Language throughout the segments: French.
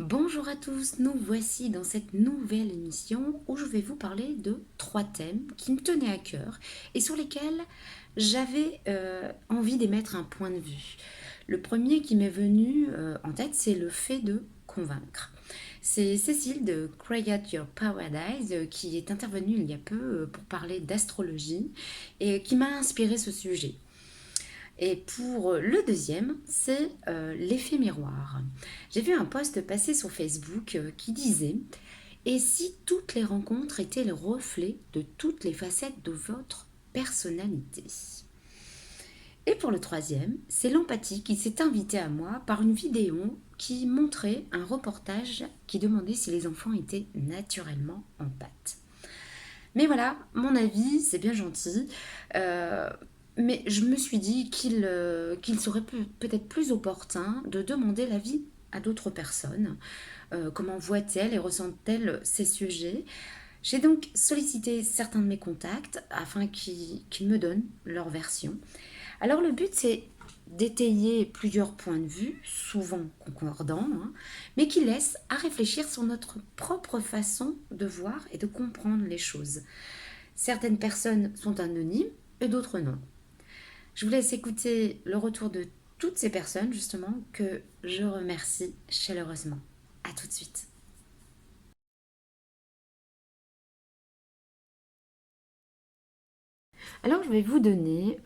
Bonjour à tous, nous voici dans cette nouvelle émission où je vais vous parler de 3 thèmes qui me tenaient à cœur et sur lesquels j'avais envie d'émettre un point de vue. Le premier qui m'est venu en tête, c'est le fait de convaincre. C'est Cécile de Create Your Paradise qui est intervenue il y a peu pour parler d'astrologie et qui m'a inspiré ce sujet. Et pour le deuxième, c'est l'effet miroir. J'ai vu un post passer sur Facebook qui disait: Et si toutes les rencontres étaient le reflet de toutes les facettes de votre personnalité? Et pour le troisième, c'est l'empathie qui s'est invitée à moi par une vidéo qui montrait un reportage qui demandait si les enfants étaient naturellement empathes. Mais voilà, mon avis, c'est bien gentil. Euh, mais je me suis dit qu'il serait peut-être plus opportun de demander l'avis à d'autres personnes. Comment voient-elles et ressentent-elles ces sujets? J'ai donc sollicité certains de mes contacts afin qu'ils me donnent leur version. Alors le but, c'est d'étayer plusieurs points de vue, souvent concordants, hein, mais qui laissent à réfléchir sur notre propre façon de voir et de comprendre les choses. Certaines personnes sont anonymes et d'autres non. Je vous laisse écouter le retour de toutes ces personnes, justement, que je remercie chaleureusement. À tout de suite. Alors, je vais vous donner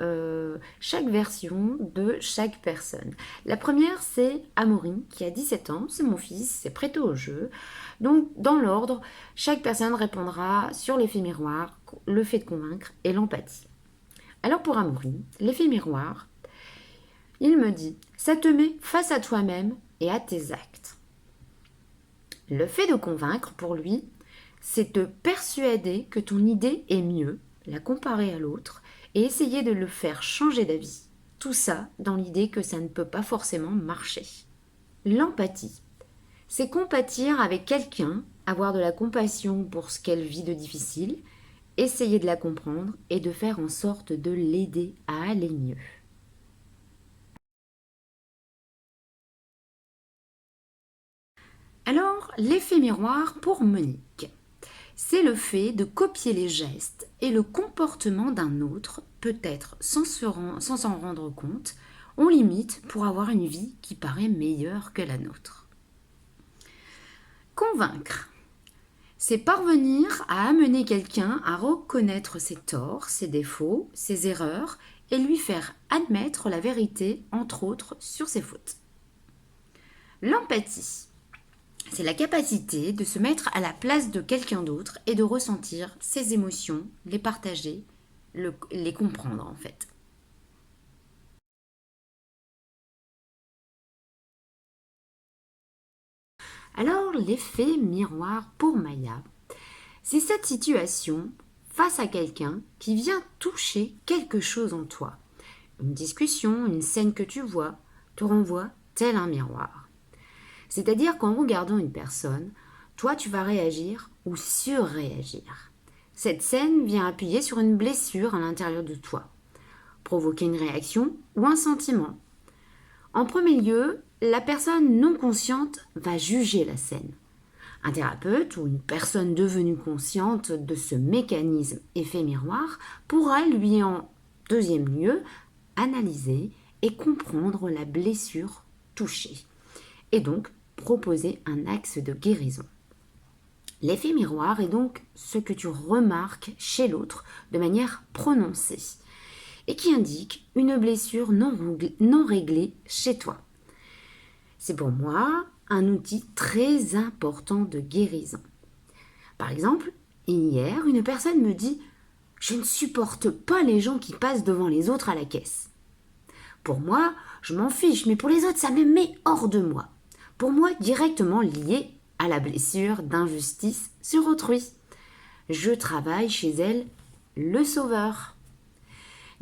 chaque version de chaque personne. La première, c'est Amaury, qui a 17 ans. C'est mon fils, c'est prêt au jeu. Donc, dans l'ordre, chaque personne répondra sur l'effet miroir, le fait de convaincre et l'empathie. Alors, pour Amaury, l'effet miroir, il me dit: ça te met face à toi-même et à tes actes. Le fait de convaincre, pour lui, c'est te persuader que ton idée est mieux, la comparer à l'autre et essayer de le faire changer d'avis. Tout ça dans l'idée que ça ne peut pas forcément marcher. L'empathie, c'est compatir avec quelqu'un, avoir de la compassion pour ce qu'elle vit de difficile, essayer de la comprendre et de faire en sorte de l'aider à aller mieux. Alors, l'effet miroir pour Monique, c'est le fait de copier les gestes et le comportement d'un autre, peut-être sans s'en rendre compte. On l'imite pour avoir une vie qui paraît meilleure que la nôtre. Convaincre, c'est parvenir à amener quelqu'un à reconnaître ses torts, ses défauts, ses erreurs et lui faire admettre la vérité, entre autres, sur ses fautes. L'empathie, c'est la capacité de se mettre à la place de quelqu'un d'autre et de ressentir ses émotions, les partager, les comprendre en fait. Alors l'effet miroir pour Maya, c'est cette situation face à quelqu'un qui vient toucher quelque chose en toi. Une discussion, une scène que tu vois, te renvoie tel un miroir. C'est-à-dire qu'en regardant une personne, toi tu vas réagir ou surréagir. Cette scène vient appuyer sur une blessure à l'intérieur de toi, provoquer une réaction ou un sentiment. En premier lieu, la personne non consciente va juger la scène. Un thérapeute ou une personne devenue consciente de ce mécanisme effet miroir pourra lui en deuxième lieu analyser et comprendre la blessure touchée et donc proposer un axe de guérison. L'effet miroir est donc ce que tu remarques chez l'autre de manière prononcée et qui indique une blessure non réglée chez toi. C'est pour moi un outil très important de guérison. Par exemple, hier, une personne me dit: je ne supporte pas les gens qui passent devant les autres à la caisse. Pour moi, je m'en fiche, mais pour les autres, ça me met hors de moi. Pour moi, directement lié à la blessure d'injustice sur autrui. Je travaille chez elle le sauveur.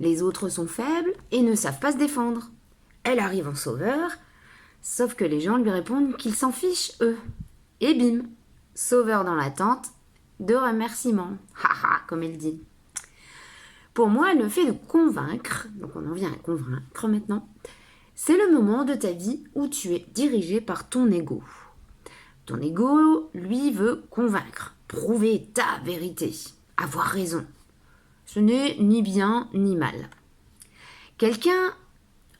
Les autres sont faibles et ne savent pas se défendre. Elle arrive en sauveur, sauf que les gens lui répondent qu'ils s'en fichent, eux. Et bim, sauveur dans l'attente de remerciements. Haha, comme elle dit. Pour moi, le fait de convaincre, donc on en vient à convaincre maintenant, c'est le moment de ta vie où tu es dirigé par ton ego. Ton ego, lui, veut convaincre, prouver ta vérité, avoir raison. Ce n'est ni bien ni mal. Quelqu'un,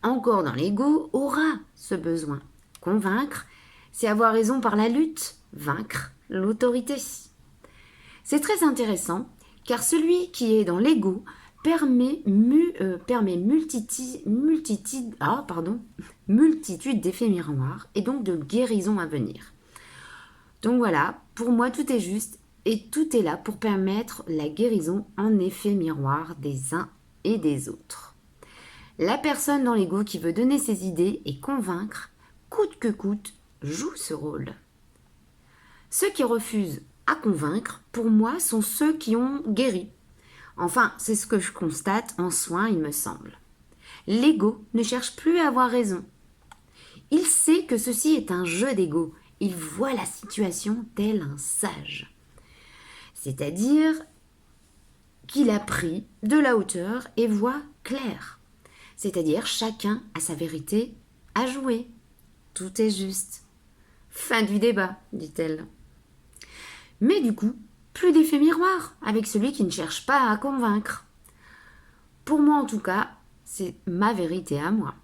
encore dans l'ego, aura ce besoin. Convaincre, c'est avoir raison par la lutte, vaincre l'autorité. C'est très intéressant, car celui qui est dans l'ego permet multitude d'effets miroirs et donc de guérisons à venir. Donc voilà, pour moi tout est juste et tout est là pour permettre la guérison en effet miroir des uns et des autres. La personne dans l'ego qui veut donner ses idées et convaincre, coûte que coûte, joue ce rôle. Ceux qui refusent à convaincre, pour moi, sont ceux qui ont guéri. Enfin, c'est ce que je constate en soins, il me semble. L'ego ne cherche plus à avoir raison. Il sait que ceci est un jeu d'ego. Il voit la situation tel un sage. C'est-à-dire qu'il a pris de la hauteur et voit clair. C'est-à-dire chacun a sa vérité à jouer. Tout est juste. Fin du débat, dit-elle. Mais du coup, plus d'effet miroir avec celui qui ne cherche pas à convaincre. Pour moi en tout cas, c'est ma vérité à moi.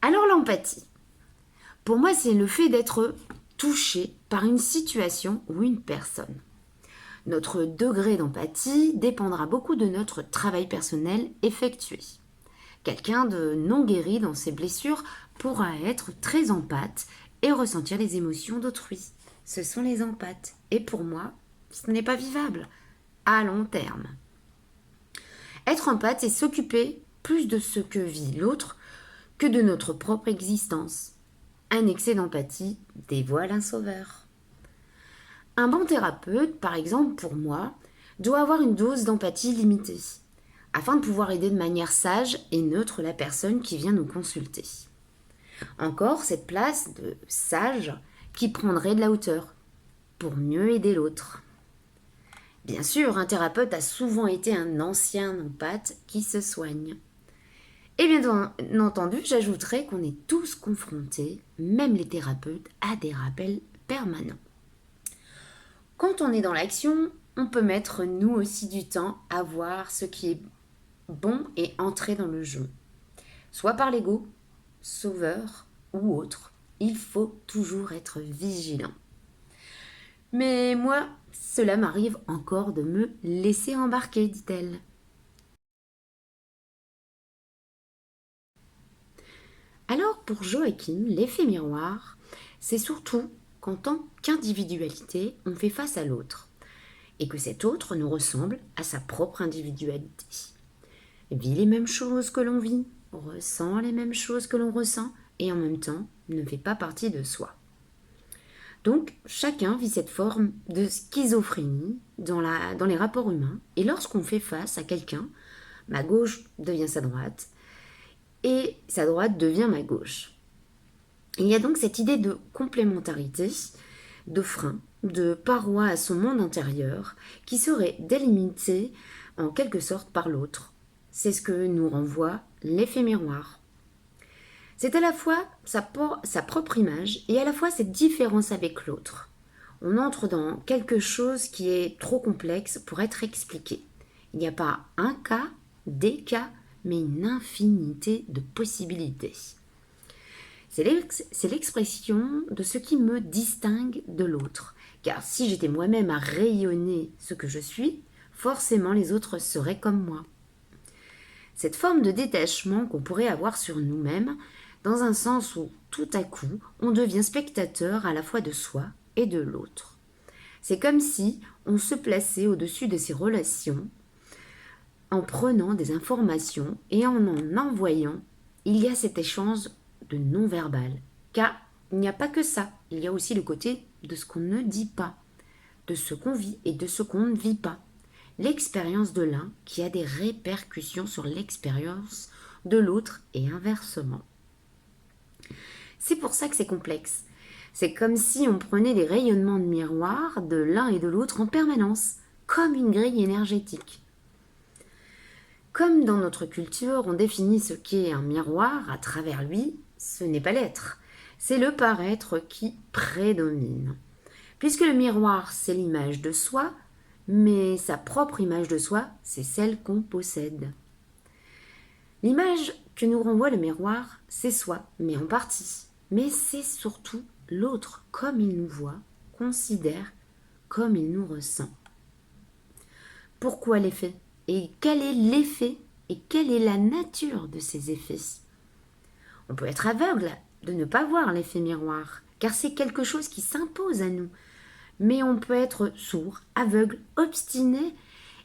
Alors l'empathie. Pour moi, c'est le fait d'être touché par une situation ou une personne. Notre degré d'empathie dépendra beaucoup de notre travail personnel effectué. Quelqu'un de non guéri dans ses blessures pourra être très empathe et ressentir les émotions d'autrui. Ce sont les empathes. Et pour moi, ce n'est pas vivable à long terme. Être empathe, c'est s'occuper plus de ce que vit l'autre que de notre propre existence. Un excès d'empathie dévoile un sauveur. Un bon thérapeute, par exemple pour moi, doit avoir une dose d'empathie limitée, afin de pouvoir aider de manière sage et neutre la personne qui vient nous consulter. Encore cette place de sage qui prendrait de la hauteur, pour mieux aider l'autre. Bien sûr, un thérapeute a souvent été un ancien empathe qui se soigne. Et bien entendu, j'ajouterais qu'on est tous confrontés, même les thérapeutes, à des rappels permanents. Quand on est dans l'action, on peut mettre nous aussi du temps à voir ce qui est bon et entrer dans le jeu. Soit par l'ego, sauveur ou autre, il faut toujours être vigilant. Mais moi, cela m'arrive encore de me laisser embarquer, dit-elle. Alors pour Joachim, l'effet miroir, c'est surtout qu'en tant qu'individualité, on fait face à l'autre et que cet autre nous ressemble à sa propre individualité. Vit les mêmes choses que l'on vit, ressent les mêmes choses que l'on ressent et en même temps ne fait pas partie de soi. Donc chacun vit cette forme de schizophrénie dans les rapports humains et lorsqu'on fait face à quelqu'un, ma gauche devient sa droite et sa droite devient ma gauche. Il y a donc cette idée de complémentarité, de frein, de paroi à son monde intérieur qui serait délimitée en quelque sorte par l'autre. C'est ce que nous renvoie l'effet miroir. C'est à la fois sa propre image et à la fois cette différence avec l'autre. On entre dans quelque chose qui est trop complexe pour être expliqué. Il n'y a pas un cas, des cas, mais une infinité de possibilités. C'est l'expression de ce qui me distingue de l'autre. Car si j'étais moi-même à rayonner ce que je suis, forcément les autres seraient comme moi. Cette forme de détachement qu'on pourrait avoir sur nous-mêmes, dans un sens où tout à coup, on devient spectateur à la fois de soi et de l'autre. C'est comme si on se plaçait au-dessus de ces relations, en prenant des informations et en envoyant, il y a cet échange de non-verbal. Car il n'y a pas que ça, il y a aussi le côté de ce qu'on ne dit pas, de ce qu'on vit et de ce qu'on ne vit pas. L'expérience de l'un qui a des répercussions sur l'expérience de l'autre et inversement. C'est pour ça que c'est complexe. C'est comme si on prenait des rayonnements de miroir de l'un et de l'autre en permanence, comme une grille énergétique. Comme dans notre culture, on définit ce qu'est un miroir à travers lui, ce n'est pas l'être. c'est le paraître qui prédomine. Puisque le miroir, c'est l'image de soi, mais sa propre image de soi, c'est celle qu'on possède. L'image que nous renvoie le miroir, c'est soi, mais en partie. Mais c'est surtout l'autre, comme il nous voit, considère, comme il nous ressent. Pourquoi l'effet? Et quel est l'effet? Et quelle est la nature de ces effets? On peut être aveugle de ne pas voir l'effet miroir, car c'est quelque chose qui s'impose à nous. Mais on peut être sourd, aveugle, obstiné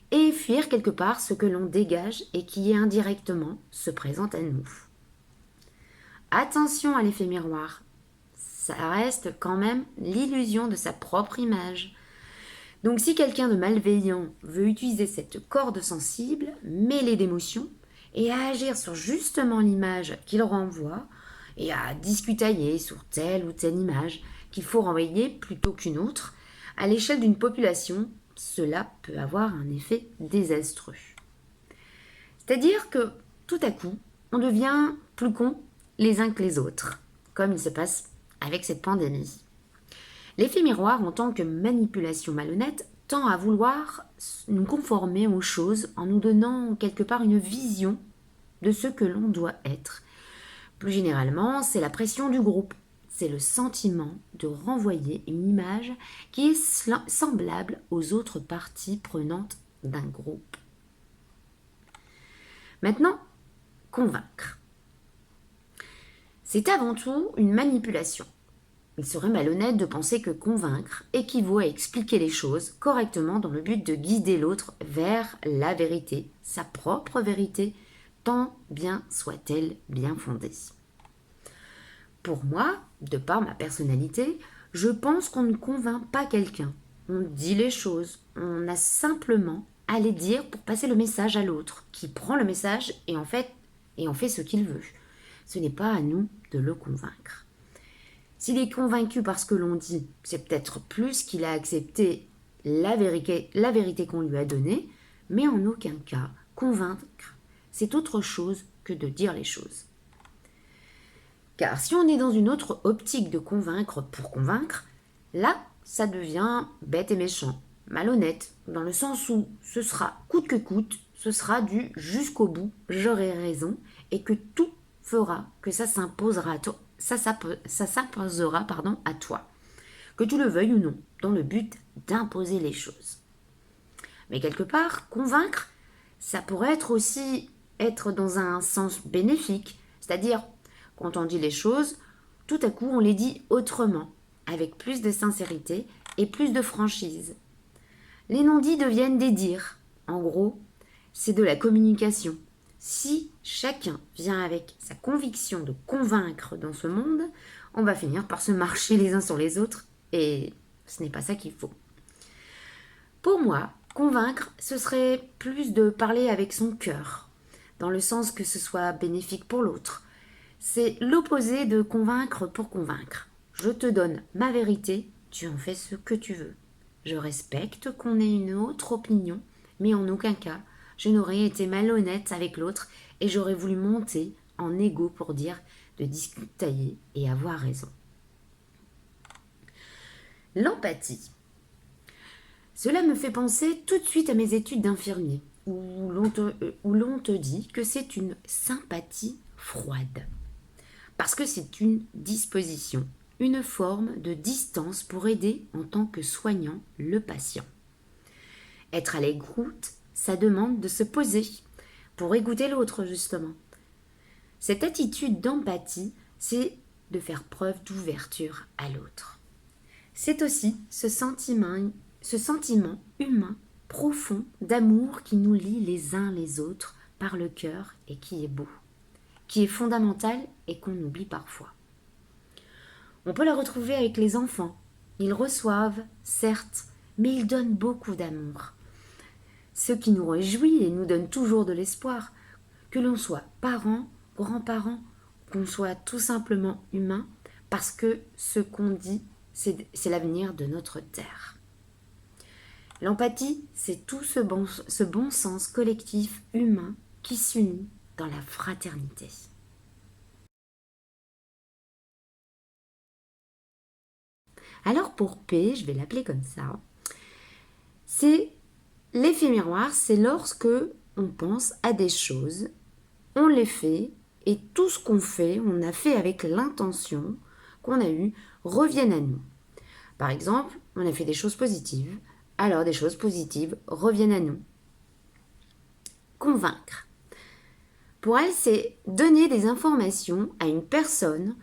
et fuir quelque part ce que l'on dégage et qui indirectement se présente à nous. Attention à l'effet miroir, ça reste quand même l'illusion de sa propre image. Donc si quelqu'un de malveillant veut utiliser cette corde sensible, mêlée d'émotions, et à agir sur justement l'image qu'il renvoie, et à discutailler sur telle ou telle image qu'il faut renvoyer plutôt qu'une autre, à l'échelle d'une population, cela peut avoir un effet désastreux. C'est-à-dire que tout à coup, on devient plus con les uns que les autres, comme il se passe avec cette pandémie. L'effet miroir, en tant que manipulation malhonnête, tend à vouloir nous conformer aux choses en nous donnant quelque part une vision de ce que l'on doit être. Plus généralement, c'est la pression du groupe. C'est le sentiment de renvoyer une image qui est semblable aux autres parties prenantes d'un groupe. Maintenant, convaincre. C'est avant tout une manipulation. Il serait malhonnête de penser que convaincre équivaut à expliquer les choses correctement dans le but de guider l'autre vers la vérité, sa propre vérité, tant bien soit-elle bien fondée. Pour moi, de par ma personnalité, je pense qu'on ne convainc pas quelqu'un. On dit les choses, on a simplement à les dire pour passer le message à l'autre, qui prend le message et en fait ce qu'il veut. Ce n'est pas à nous de le convaincre. S'il est convaincu par ce que l'on dit, c'est peut-être plus qu'il a accepté la vérité qu'on lui a donnée, mais en aucun cas, convaincre, c'est autre chose que de dire les choses. Car si on est dans une autre optique de convaincre pour convaincre, là, ça devient bête et méchant, malhonnête, dans le sens où ce sera coûte que coûte, ce sera du jusqu'au bout, j'aurai raison, et que tout fera que ça s'imposera à toi. Ça s'imposera à toi, que tu le veuilles ou non, dans le but d'imposer les choses. Mais quelque part, convaincre, ça pourrait être aussi être dans un sens bénéfique, c'est-à-dire quand on dit les choses, tout à coup on les dit autrement, avec plus de sincérité et plus de franchise. Les non-dits deviennent des dires. En gros, c'est de la communication. Si chacun vient avec sa conviction de convaincre dans ce monde, on va finir par se marcher les uns sur les autres et ce n'est pas ça qu'il faut. Pour moi, convaincre, ce serait plus de parler avec son cœur, dans le sens que ce soit bénéfique pour l'autre. C'est l'opposé de convaincre pour convaincre. Je te donne ma vérité, tu en fais ce que tu veux. Je respecte qu'on ait une autre opinion, mais en aucun cas, je n'aurais été malhonnête avec l'autre et j'aurais voulu monter en égo pour dire de discutailler et avoir raison. L'empathie. Cela me fait penser tout de suite à mes études d'infirmier, où l'on te dit que c'est une sympathie froide. Parce que c'est une disposition, une forme de distance pour aider en tant que soignant le patient. Être à l'écoute, ça demande de se poser pour écouter l'autre justement. Cette attitude d'empathie, c'est de faire preuve d'ouverture à l'autre. C'est aussi ce sentiment humain profond d'amour qui nous lie les uns les autres par le cœur et qui est beau, qui est fondamental et qu'on oublie parfois. On peut la retrouver avec les enfants. Ils reçoivent, certes, mais ils donnent beaucoup d'amour. Ce qui nous réjouit et nous donne toujours de l'espoir, que l'on soit parents, grands-parents, qu'on soit tout simplement humain, parce que ce qu'on dit, c'est l'avenir de notre terre. L'empathie, c'est tout ce bon sens collectif humain qui s'unit dans la fraternité. Alors pour P, je vais l'appeler comme ça, c'est l'effet miroir, c'est lorsque on pense à des choses, on les fait, et tout ce qu'on fait, on a fait avec l'intention qu'on a eue, reviennent à nous. Par exemple, on a fait des choses positives, alors des choses positives reviennent à nous. Convaincre. Pour elle, c'est donner des informations à une personne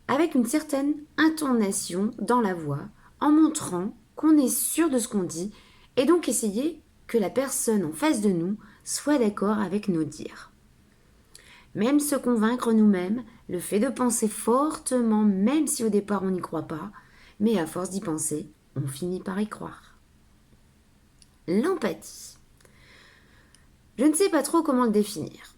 avec une certaine intonation dans la voix, en montrant qu'on est sûr de ce qu'on dit, et donc essayer que la personne en face de nous soit d'accord avec nos dires. Même se convaincre nous-mêmes, le fait de penser fortement, même si au départ on n'y croit pas, mais à force d'y penser, on finit par y croire. L'empathie. Je ne sais pas trop comment le définir.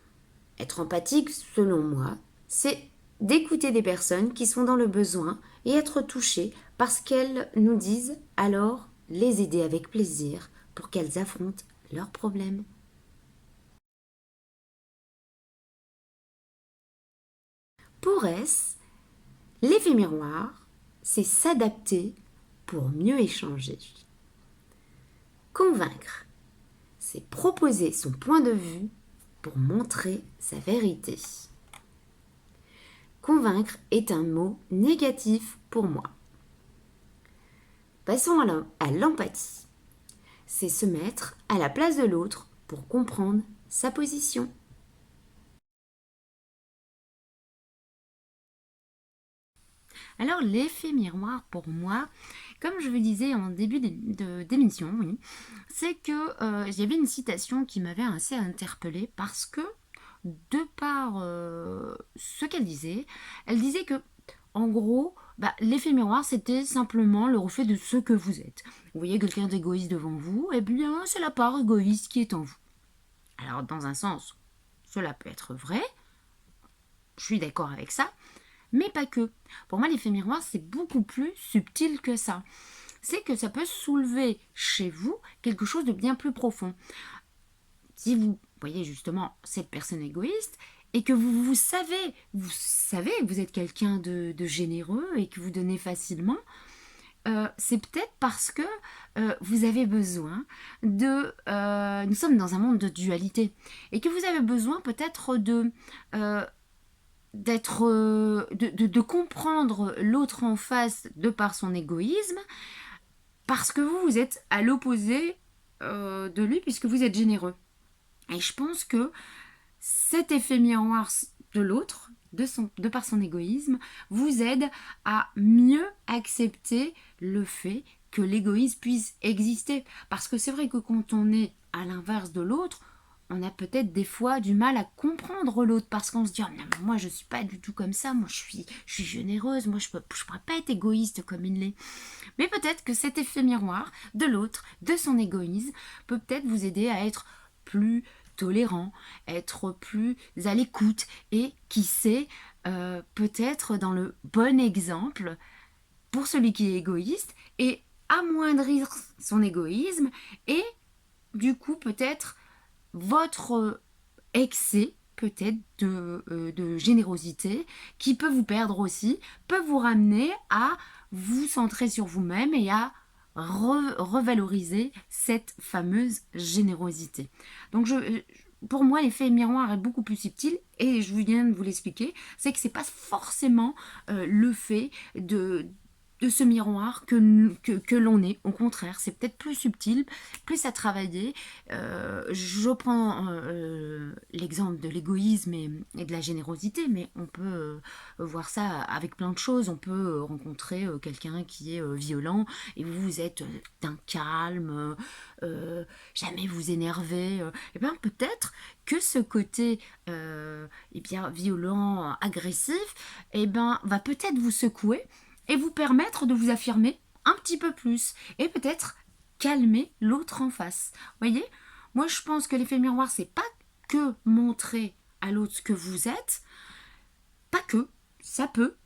Être empathique, selon moi, c'est d'écouter des personnes qui sont dans le besoin et être touché parce qu'elles nous disent, alors les aider avec plaisir pour qu'elles affrontent leurs problèmes. Pour S, l'effet miroir, c'est s'adapter pour mieux échanger. Convaincre, c'est proposer son point de vue pour montrer sa vérité. Convaincre est un mot négatif pour moi. Passons à l'empathie. C'est se mettre à la place de l'autre pour comprendre sa position. Alors l'effet miroir pour moi, comme je vous disais en début d'émission, oui, c'est que il y avait une citation qui m'avait assez interpellée parce que de par ce qu'elle disait, que en gros, l'effet miroir, c'était simplement le reflet de ce que vous êtes. Vous voyez quelqu'un d'égoïste devant vous, eh bien, c'est la part égoïste qui est en vous. Alors, dans un sens, cela peut être vrai, je suis d'accord avec ça, mais pas que. Pour moi, l'effet miroir, c'est beaucoup plus subtil que ça. C'est que ça peut soulever chez vous quelque chose de bien plus profond. Si vous voyez justement cette personne égoïste et que vous savez que vous êtes quelqu'un de généreux et que vous donnez facilement, c'est peut-être parce que vous avez besoin de... nous sommes dans un monde de dualité et que vous avez besoin peut-être euh, de comprendre l'autre en face de par son égoïsme parce que vous êtes à l'opposé de lui puisque vous êtes généreux. Et je pense que cet effet miroir de l'autre, de par son égoïsme, vous aide à mieux accepter le fait que l'égoïsme puisse exister. Parce que c'est vrai que quand on est à l'inverse de l'autre, on a peut-être des fois du mal à comprendre l'autre parce qu'on se dit oh, non, mais moi je suis pas du tout comme ça, moi je suis généreuse, moi je pourrais pas être égoïste comme il l'est. Mais peut-être que cet effet miroir de l'autre, de son égoïsme, peut peut-être vous aider à être plus tolérant, être plus à l'écoute et qui sait, peut-être dans le bon exemple pour celui qui est égoïste et amoindrir son égoïsme et du coup peut-être votre excès peut-être de générosité qui peut vous perdre aussi, peut vous ramener à vous centrer sur vous-même et à revaloriser cette fameuse générosité. Donc pour moi, l'effet miroir est beaucoup plus subtil et je viens de vous l'expliquer, c'est que c'est pas forcément le fait de ce miroir que l'on est. Au contraire, c'est peut-être plus subtil, plus à travailler. Je prends l'exemple de l'égoïsme et de la générosité, mais on peut voir ça avec plein de choses. On peut rencontrer quelqu'un qui est violent et vous êtes d'un calme, jamais vous énervez. Et bien peut-être que ce côté bien violent, agressif, va peut-être vous secouer et vous permettre de vous affirmer un petit peu plus et peut-être calmer l'autre en face. Vous voyez, moi je pense que l'effet miroir c'est pas que montrer à l'autre ce que vous êtes, pas que, ça peut,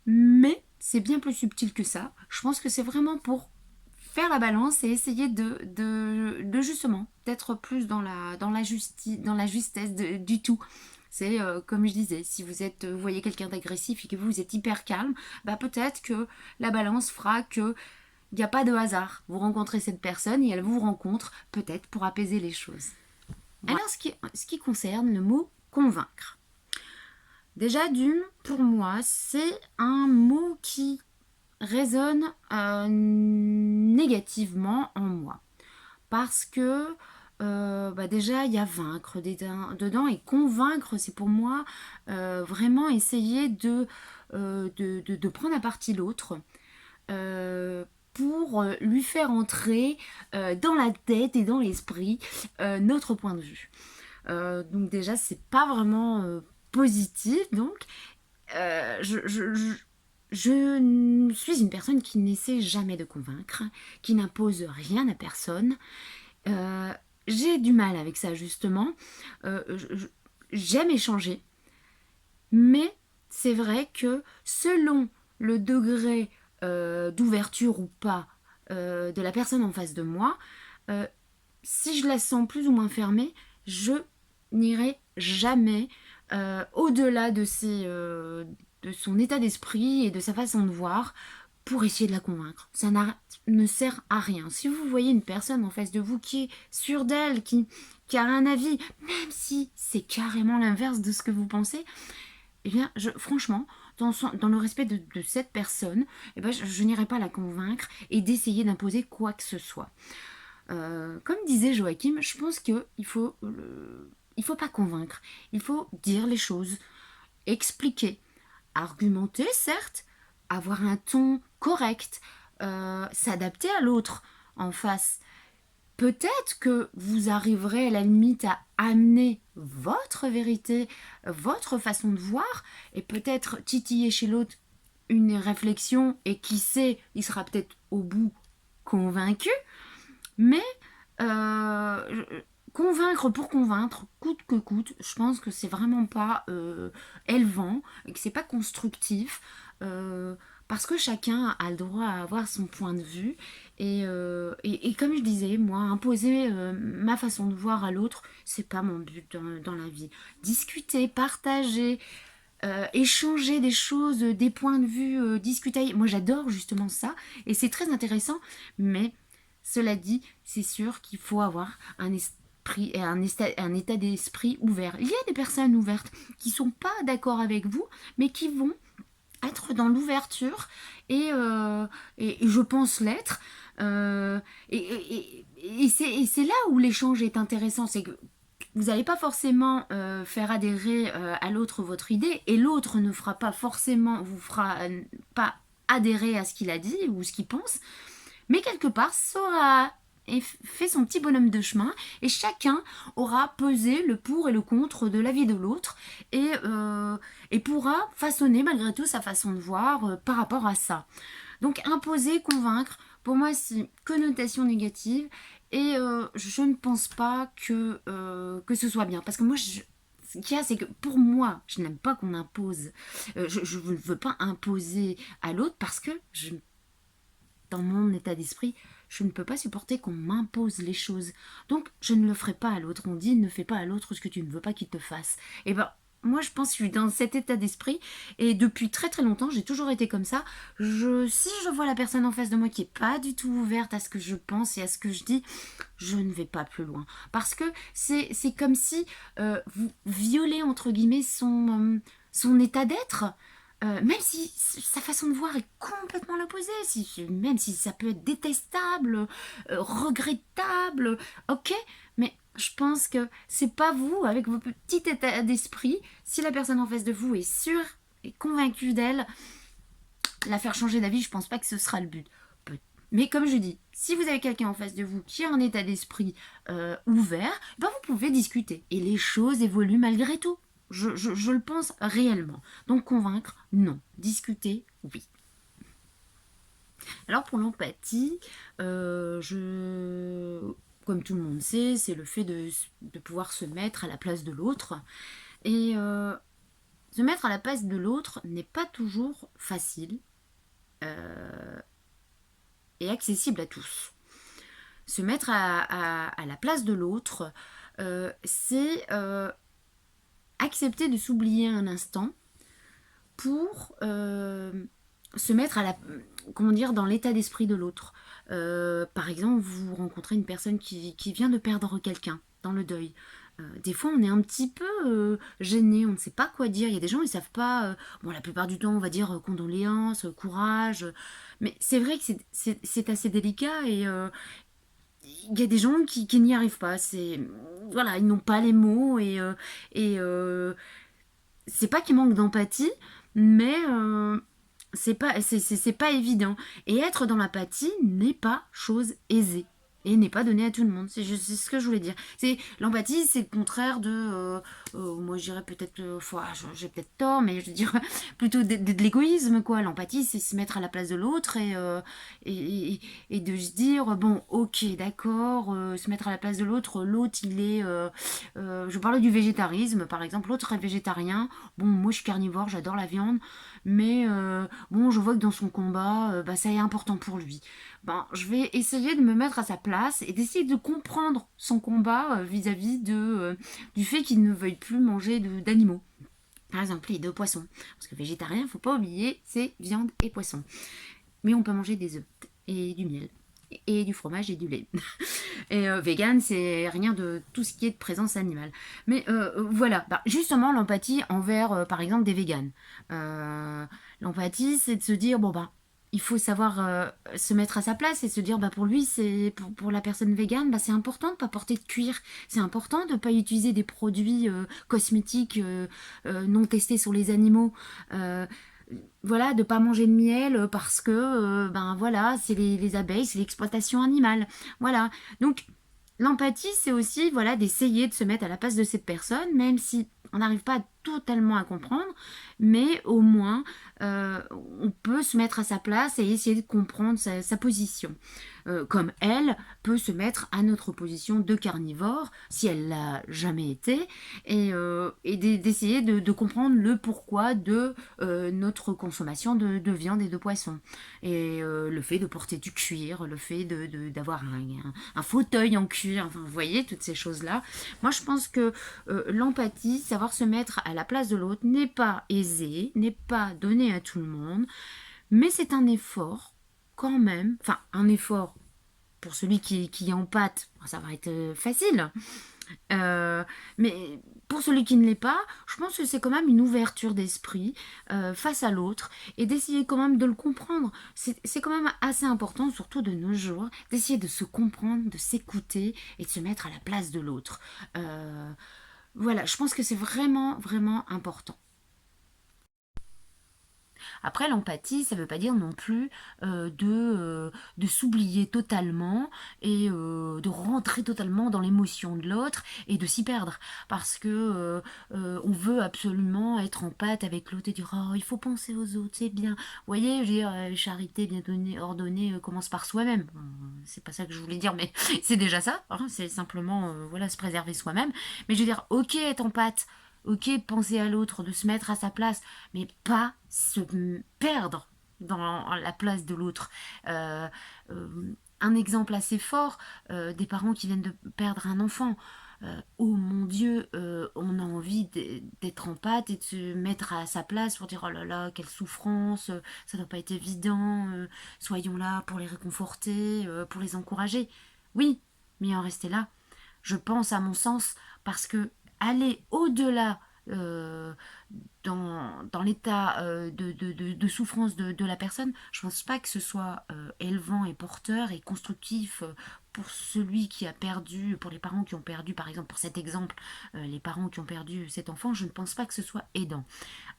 mais c'est bien plus subtil que ça. Je pense que c'est vraiment pour faire la balance et essayer de justement d'être plus dans la justesse du tout. C'est comme je disais, si vous voyez quelqu'un d'agressif et que vous êtes hyper calme, peut-être que la balance fera que il n'y a pas de hasard. Vous rencontrez cette personne et elle vous rencontre peut-être pour apaiser les choses. Voilà. Alors, ce qui concerne le mot convaincre. Déjà, pour moi, c'est un mot qui résonne négativement en moi. Parce que déjà, il y a vaincre dedans et convaincre, c'est pour moi vraiment essayer de prendre à partie l'autre. Pour lui faire entrer dans la tête et dans l'esprit notre point de vue. Donc déjà, c'est pas vraiment positif. Donc, je suis une personne qui n'essaie jamais de convaincre, qui n'impose rien à personne. J'ai du mal avec ça, justement. J'aime échanger. Mais c'est vrai que selon le degré d'ouverture ou pas de la personne en face de moi, si je la sens plus ou moins fermée, je n'irai jamais au-delà de son état d'esprit et de sa façon de voir pour essayer de la convaincre. Ça ne sert à rien. Si vous voyez une personne en face de vous qui est sûre d'elle, qui a un avis, même si c'est carrément l'inverse de ce que vous pensez, eh bien, franchement, dans le respect de cette personne, je n'irai pas la convaincre et d'essayer d'imposer quoi que ce soit. Comme disait Joachim, je pense qu'il faut pas convaincre, il faut dire les choses, expliquer, argumenter, certes, avoir un ton correct, s'adapter à l'autre en face. Peut-être que vous arriverez à la limite à amener votre vérité, votre façon de voir, et peut-être titiller chez l'autre une réflexion, et qui sait, il sera peut-être au bout convaincu, mais convaincre pour convaincre, coûte que coûte, je pense que c'est vraiment pas élevant, et que c'est pas constructif, parce que chacun a le droit à avoir son point de vue, et comme je disais, moi, imposer ma façon de voir à l'autre, c'est pas mon but dans la vie. Discuter, partager, échanger des choses, des points de vue, discuter. Moi, j'adore justement ça, et c'est très intéressant, mais cela dit, c'est sûr qu'il faut avoir un esprit, un état d'esprit ouvert. Il y a des personnes ouvertes qui sont pas d'accord avec vous, mais qui vont être dans l'ouverture et je pense l'être. Et c'est là où l'échange est intéressant, c'est que vous n'allez pas forcément faire adhérer à l'autre votre idée, et l'autre ne fera pas forcément, vous fera pas adhérer à ce qu'il a dit ou ce qu'il pense, mais quelque part, ça aura fait son petit bonhomme de chemin, et chacun aura pesé le pour et le contre de l'avis de l'autre, et pourra façonner malgré tout sa façon de voir par rapport à ça. Donc imposer, convaincre, pour moi c'est connotation négative, et je ne pense pas que ce soit bien, parce que moi ce qu'il y a, c'est que pour moi, je n'aime pas qu'on impose. Je ne veux pas imposer à l'autre, parce que dans mon état d'esprit, je ne peux pas supporter qu'on m'impose les choses. Donc, je ne le ferai pas à l'autre. On dit, ne fais pas à l'autre ce que tu ne veux pas qu'il te fasse. Et moi, je pense que je suis dans cet état d'esprit, et depuis très très longtemps, j'ai toujours été comme ça. Si je vois la personne en face de moi qui est pas du tout ouverte à ce que je pense et à ce que je dis, je ne vais pas plus loin. Parce que c'est comme si vous violez, entre guillemets, son état d'être. Même si sa façon de voir est complètement l'opposé, même si ça peut être détestable, regrettable, ok, mais je pense que c'est pas vous, avec vos petits états d'esprit, si la personne en face de vous est sûre et convaincue d'elle, la faire changer d'avis, je pense pas que ce sera le but. Mais comme je dis, si vous avez quelqu'un en face de vous qui a un état d'esprit ouvert, vous pouvez discuter, et les choses évoluent malgré tout. Je le pense réellement. Donc convaincre, non. Discuter, oui. Alors pour l'empathie, comme tout le monde sait, c'est le fait de pouvoir se mettre à la place de l'autre. Et se mettre à la place de l'autre n'est pas toujours facile et accessible à tous. Se mettre à la place de l'autre, c'est accepter de s'oublier un instant pour se mettre à la, comment dire, dans l'état d'esprit de l'autre. Par exemple, vous rencontrez une personne qui vient de perdre quelqu'un dans le deuil. Des fois, on est un petit peu gêné, on ne sait pas quoi dire. Il y a des gens, ils savent pas. Bon, la plupart du temps, on va dire condoléances, courage. Mais c'est vrai que c'est assez délicat et il y a des gens qui n'y arrivent pas. Voilà, ils n'ont pas les mots et c'est pas qu'ils manquent d'empathie, mais c'est pas évident. Et être dans l'apathie n'est pas chose aisée. Et n'est pas donné à tout le monde. C'est ce que je voulais dire. L'empathie, c'est le contraire moi, je dirais peut-être. J'ai peut-être tort, mais je veux dire plutôt de l'égoïsme, quoi. L'empathie, c'est se mettre à la place de l'autre et de se dire bon, ok, d'accord, se mettre à la place de l'autre. L'autre, il est. Je parlais du végétarisme, par exemple. L'autre est végétarien. Bon, moi, je suis carnivore, j'adore la viande. Mais bon, je vois que dans son combat, bah, ça est important pour lui. Ben, je vais essayer de me mettre à sa place et d'essayer de comprendre son combat vis-à-vis du fait qu'il ne veuille plus manger d'animaux. Par exemple, les deux poissons. Parce que végétarien, faut pas oublier, c'est viande et poisson. Mais on peut manger des œufs et du miel et du fromage et du lait. Et vegan, c'est rien de tout ce qui est de présence animale. Mais voilà, bah, justement, l'empathie envers, par exemple, des véganes. L'empathie, c'est de se dire, bon, bah, il faut savoir se mettre à sa place et se dire, bah, pour lui, pour la personne végane, bah, c'est important de ne pas porter de cuir. C'est important de ne pas utiliser des produits cosmétiques non testés sur les animaux. Voilà, de pas manger de miel parce que, ben voilà, c'est les abeilles, c'est l'exploitation animale. Voilà. Donc, l'empathie, c'est aussi, voilà, d'essayer de se mettre à la place de cette personne, même si on n'arrive pas totalement à comprendre, mais au moins, on peut se mettre à sa place et essayer de comprendre sa position. Comme elle peut se mettre à notre position de carnivore, si elle l'a jamais été, et d'essayer de comprendre le pourquoi de notre consommation de viande et de poisson. Et le fait de porter du cuir, le fait d'avoir un fauteuil en cuir, enfin, vous voyez, toutes ces choses-là. Moi, je pense que l'empathie, savoir se mettre à la place de l'autre, n'est pas aisé, n'est pas donné à tout le monde, mais c'est un effort quand même, enfin un effort pour celui qui empâte, ça va être facile. Euh, mais pour celui qui ne l'est pas, je pense que c'est quand même une ouverture d'esprit face à l'autre et d'essayer quand même de le comprendre. C'est quand même assez important, surtout de nos jours, d'essayer de se comprendre, de s'écouter et de se mettre à la place de l'autre. Voilà, je pense que c'est vraiment, vraiment important. Après, l'empathie, ça ne veut pas dire non plus de s'oublier totalement et de rentrer totalement dans l'émotion de l'autre et de s'y perdre. Parce que on veut absolument être en pâte avec l'autre et dire oh, il faut penser aux autres, c'est bien. Vous voyez, je veux dire, charité bien donnée, ordonnée commence par soi-même. Bon, c'est pas ça que je voulais dire, mais c'est déjà ça. Hein, c'est simplement voilà, se préserver soi-même. Mais je veux dire, ok, être en pâte. Ok, de penser à l'autre, de se mettre à sa place, mais pas se perdre dans la place de l'autre. Euh, un exemple assez fort, des parents qui viennent de perdre un enfant. Oh mon Dieu, on a envie d'être en pâte et de se mettre à sa place pour dire oh là là, quelle souffrance, ça doit pas être évident, soyons là pour les réconforter, pour les encourager. Oui, mais en rester là, je pense à mon sens, parce que aller au-delà dans l'état de souffrance de la personne, je pense pas que ce soit élevant et porteur et constructif pour celui qui a perdu, pour les parents qui ont perdu, par exemple, pour cet exemple, les parents qui ont perdu cet enfant, je ne pense pas que ce soit aidant.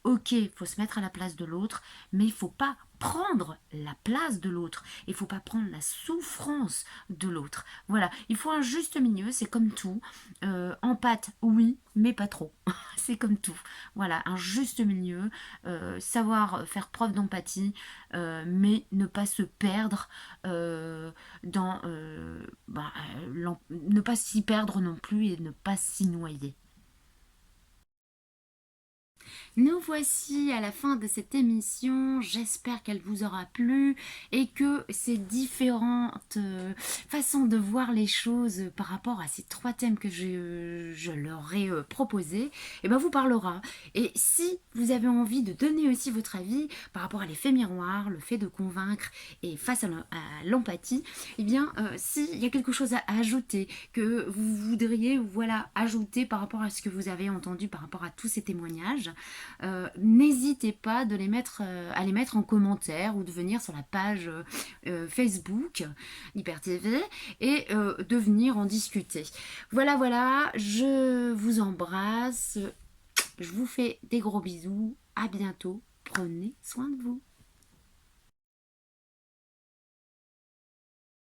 Ok, il faut se mettre à la place de l'autre, mais il faut pas prendre la place de l'autre. Il faut pas prendre la souffrance de l'autre. Voilà, il faut un juste milieu, c'est comme tout. Empathe, oui, mais pas trop. C'est comme tout. Voilà, un juste milieu, savoir faire preuve d'empathie, mais ne pas se perdre dans... ne pas s'y perdre non plus et ne pas s'y noyer. Nous voici à la fin de cette émission. J'espère qu'elle vous aura plu et que ces différentes façons de voir les choses par rapport à ces 3 thèmes que je leur ai proposés, eh ben vous parlera. Et si vous avez envie de donner aussi votre avis par rapport à l'effet miroir, le fait de convaincre et face à l'empathie, eh bien s'il y a quelque chose à ajouter, que vous voudriez voilà, ajouter par rapport à ce que vous avez entendu, par rapport à tous ces témoignages, n'hésitez pas à les mettre en commentaire ou de venir sur la page Facebook Hyper TV et de venir en discuter. Voilà, je vous embrasse, je vous fais des gros bisous, à bientôt, prenez soin de vous.